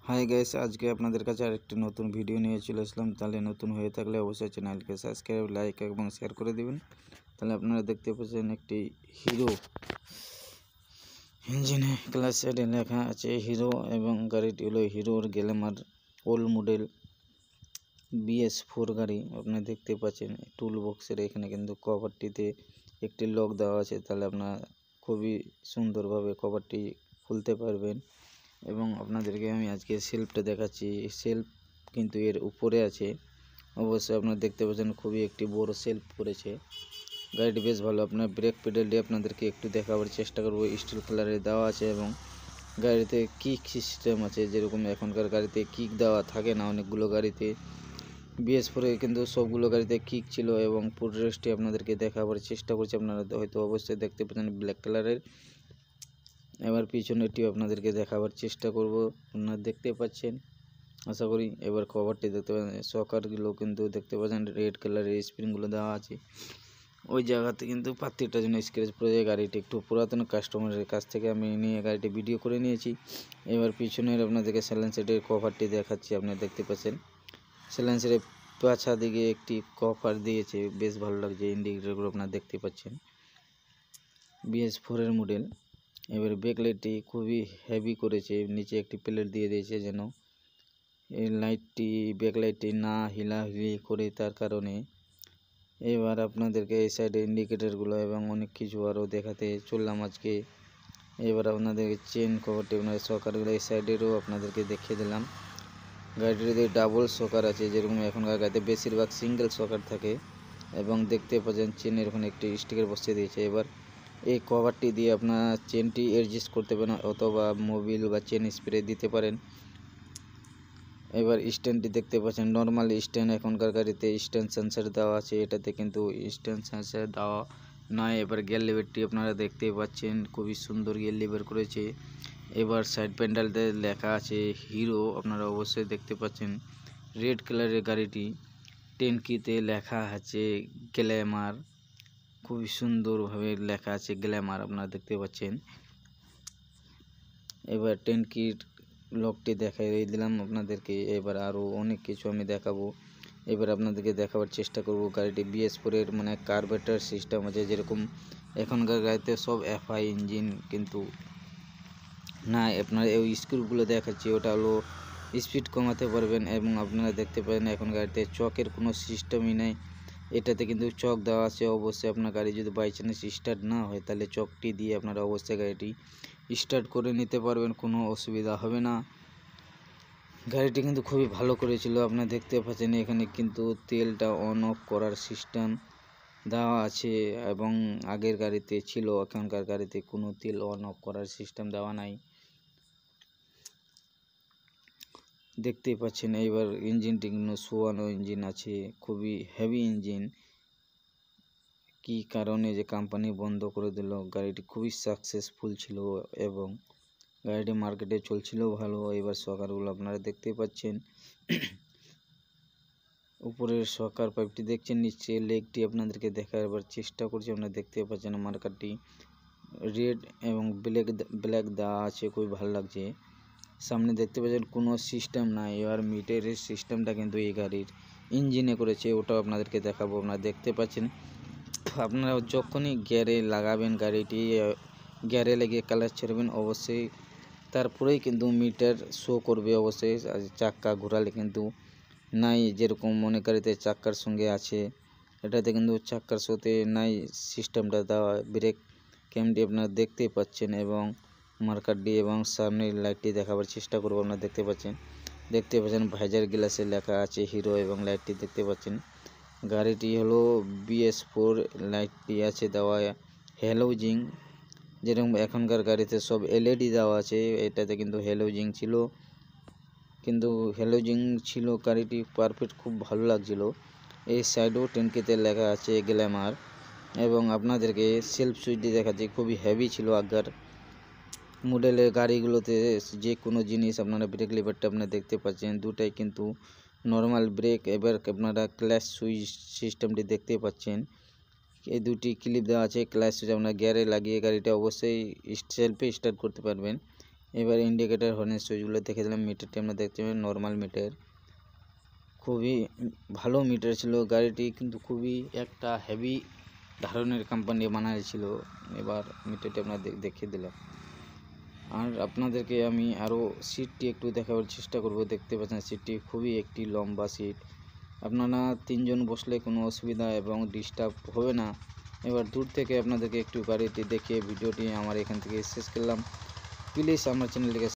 Hi guys, আজকে আপনাদের কাছে আরেকটি নতুন ভিডিও নিয়ে চলে আসলাম। তাহলে নতুন হয়ে থাকলে অবশ্যই চ্যানেলকে সাবস্ক্রাইব, লাইক এবং শেয়ার করে দিবেন। তাহলে আপনারা দেখতে পাচ্ছেন একটি হিরো ইঞ্জিনে ক্লাস সাইডে লেখা আছে হিরো, এবং গাড়িটি হলো হিরোর গ্ল্যামার ওল্ড মডেল BS4 গাড়ি। আপনারা দেখতে পাচ্ছেন টুল বক্সের এখানে কিন্তু কভারটিতে একটি লক দেওয়া আছে। তাহলে আপনারা খুবই সুন্দরভাবে কভারটি খুলতে পারবেন। এবং আপনাদেরকে আমি আজকে সেলফটা দেখাচ্ছি। সেলফ কিন্তু এর উপরে আছে। অবশ্যই আপনারা দেখতে পাচ্ছেন খুবই একটি বড় সেলফ করেছে। গাড়িটি বেশ ভালো। আপনার ব্রেক পেডালটি আপনাদেরকে একটু দেখাবার চেষ্টা করব। স্টিল কালারে দেওয়া আছে এবং গাড়িতে কিক সিস্টেম আছে। যেরকম এখনকার গাড়িতে কিক দেওয়া থাকে না, অনেকগুলো গাড়িতে BS4 কিন্তু সবগুলো গাড়িতে কিক ছিল। এবং ফুড রেস্টটি আপনাদেরকে দেখাবার চেষ্টা করছি। আপনারা হয়তো অবশ্যই দেখতে পাচ্ছেন ব্ল্যাক কালারের। এবার পিছনেরটিও আপনাদেরকে দেখাবার চেষ্টা করব। আপনারা দেখতে পাচ্ছেন আশা করি। এবার কভারটি দেখতে পাচ্ছেন, সকারগুলো কিন্তু দেখতে পাচ্ছেন রেড কালারের স্প্রিংগুলো দেওয়া আছে। ওই জায়গাতে কিন্তু প্রত্যেকটার জন্য স্ক্র্যাচ পড়ে যায়। গাড়িটি একটু পুরাতন কাস্টমারের কাছ থেকে আমি নিয়ে গাড়িটি ভিডিও করে নিয়েছি। এবার পিছনের আপনাদেরকে সাইলেন্সারের কভারটি দেখাচ্ছি। আপনারা দেখতে পাচ্ছেন সাইলেন্সারের পাছা দিকে একটি কভার দিয়েছে, বেশ ভালো লাগছে। ইন্ডিকেটরগুলো আপনারা দেখতে পাচ্ছেন BS4 এর মডেল। এবার ব্যাকলাইটটি খুবই হেভি করেছে, নিচে একটি প্লেট দিয়ে দিয়েছে যেন এই লাইটটি ব্যাকলাইটটি না হিলাহিলি করে, তার কারণে। এবার আপনাদেরকে এই সাইডে ইন্ডিকেটরগুলো এবং অনেক কিছু আরও দেখাতে চললাম আজকে। এবার আপনাদেরকে চেন কভারটি আপনাদের সকারগুলো এই সাইডেরও আপনাদেরকে দেখিয়ে দিলাম। গাড়িটিতে ডাবল সকার আছে, যেরকম এখনকার গাড়িতে বেশিরভাগ সিঙ্গেল সকার থাকে। এবং দেখতে পাচ্ছেন চেনের ওখানে একটি স্টিকার বসিয়ে দিয়েছে। এবার এই কভারটি দিয়ে আপনার চেনটি অ্যাডজাস্ট করতে পারেন, অথবা মোবিল বা চেন স্প্রে দিতে পারেন। এবার স্ট্যান্ডটি দেখতে পাচ্ছেন নর্মাল স্ট্যান্ড। এখনকার গাড়িতে স্ট্যান্ড সেন্সার দেওয়া আছে, এটাতে কিন্তু স্ট্যান্ড সেন্সার দেওয়া নয়। এবার গিয়ার লিভারটি আপনারা দেখতেই পাচ্ছেন, খুবই সুন্দর গিয়ার লিভার করেছে। এবার সাইড প্যান্ডেলতে লেখা আছে হিরো, আপনারা অবশ্যই দেখতে পাচ্ছেন। রেড কালারের গাড়িটি ট্যাঙ্কিতে লেখা আছে গ্ল্যামার, খুবই সুন্দরভাবে লেখা আছে গ্ল্যামার, আপনারা দেখতে পাচ্ছেন। এবার ট্যাঙ্কির লকটি দেখাই দিলাম আপনাদেরকে। এবার আরও অনেক কিছু আমি দেখাবো। এবার আপনাদেরকে দেখাবার চেষ্টা করব গাড়িটি BS4 এর মানে কার্বেটার সিস্টেম আছে। যেরকম এখনকার গাড়িতে সব FI ইঞ্জিন, কিন্তু না, আপনারা এই স্ক্রুগুলো দেখাচ্ছি, ওটা হলো স্পিড কমাতে পারবেন। এবং আপনারা দেখতে পারেন এখন গাড়িতে চকের কোনো সিস্টেমই নেই, এটাতে কিন্তু চক দেওয়া আছে। অবশ্যই আপনার গাড়ি যদি বাই চান্স স্টার্ট না হয়, তাহলে চকটি দিয়ে আপনারা অবশ্যই গাড়িটি স্টার্ট করে নিতে পারবেন, কোনো অসুবিধা হবে না। গাড়িটি কিন্তু খুবই ভালো করেছিল। আপনারা দেখতে পাচ্ছেন এখানে কিন্তু তেলটা অন অফ করার সিস্টেম দেওয়া আছে, এবং আগের গাড়িতে ছিল, এখনকার গাড়িতে কোনো তেল অন অফ করার সিস্টেম দেওয়া নাই, দেখতেই পাচ্ছেন। এইবার ইঞ্জিনটি কিন্তু শোয়ানো ইঞ্জিন আছে, খুবই হেভি ইঞ্জিন। কি কারণে যে কোম্পানি বন্ধ করে দিল, গাড়িটি খুবই সাকসেসফুল ছিল এবং গাড়িটি মার্কেটে চলছিল ভালো। এবার সকারগুলো আপনারা দেখতেই পাচ্ছেন, উপরের সকার পাইপটি দেখছেন, নিচে লেগটি আপনাদেরকে দেখাবার চেষ্টা করছি। আপনারা দেখতে পাচ্ছেন মার্কারটি রেড এবং ব্ল্যাক দেওয়া আছে, খুবই ভালো লাগছে। সামনে দেখতে পাচ্ছেন কোনো সিস্টেম নাই। এবার মিটারের সিস্টেমটা কিন্তু এই গাড়ির ইঞ্জিনে করেছে, ওটাও আপনাদেরকে দেখাবো। আপনারা দেখতে পাচ্ছেন, আপনারা যখনই গিয়ারে লাগাবেন, গাড়িটি গিয়ারে লাগিয়ে ক্লাচ ছাড়বেন, অবশ্যই তারপরেই কিন্তু মিটার শো করবে। অবশ্যই চাক্কা ঘোরালে কিন্তু নাই, যেরকম মনে গাড়িতে চাক্কার সঙ্গে আছে, এটাতে কিন্তু চাক্কার শোতে নাই সিস্টেমটা দেওয়া। ব্রেক ক্যামটি আপনারা দেখতেই পাচ্ছেন এবং মার্কারটি এবং সামনের লাইটটি দেখাবার চেষ্টা করব। আপনারা দেখতে পাচ্ছেন ভাইজার গ্লাসে লেখা আছে হিরো, এবং লাইটটি দেখতে পাচ্ছেন। গাড়িটি হলো BS4, লাইটটি আছে দেওয়া হ্যালোজিং। যেরকম এখনকার গাড়িতে সব LED দেওয়া আছে, এটাতে কিন্তু হ্যালোজিং ছিল, গাড়িটি পারফেক্ট, খুব ভালো লাগছিল। এই সাইডেও ট্যাঙ্কিতে লেখা আছে গ্ল্যামার। এবং আপনাদেরকে সেলফ সুইচটি দেখাচ্ছি, খুবই হেভি ছিল। আগের মডেলের গাড়িগুলোতে যে কোনো জিনিস আপনারা ব্রেক লিভারটা আপনারা দেখতে পাচ্ছেন, দুটাই কিন্তু নর্মাল ব্রেক। এবার আপনারা ক্লাচ সুইচ সিস্টেমটি দেখতে পাচ্ছেন, এই দুটি ক্লিপ দেওয়া আছে। ক্লাচ সুইচ আপনারা গিয়ারে লাগিয়ে গাড়িটা অবশ্যই সেলফে স্টার্ট করতে পারবেন। এবার ইন্ডিকেটার হর্নের সুইচগুলো দেখে দিলাম। মিটারটি আমরা দেখতে পাবেন নর্মাল মিটার, খুবই ভালো মিটার ছিল। গাড়িটি কিন্তু খুবই একটা হেভি ধরনের কোম্পানি বানিয়েছিল। এবার মিটারটি আপনাদের দেখিয়ে দিলাম। আর আপনাদেরকে আমি আরও সিটটি একটু দেখাবার চেষ্টা করব। দেখতে পাচ্ছেন সিটটি খুবই একটি লম্বা সিট, আপনারা 3 জন বসলে কোনো অসুবিধা এবং ডিস্টার্ব হবে না। এবার দূর থেকে আপনাদেরকে একটু গাড়িটি দেখিয়ে ভিডিওটি আমার এখান থেকে শেষ করলাম। প্লিজ আমার চ্যানেলটিকে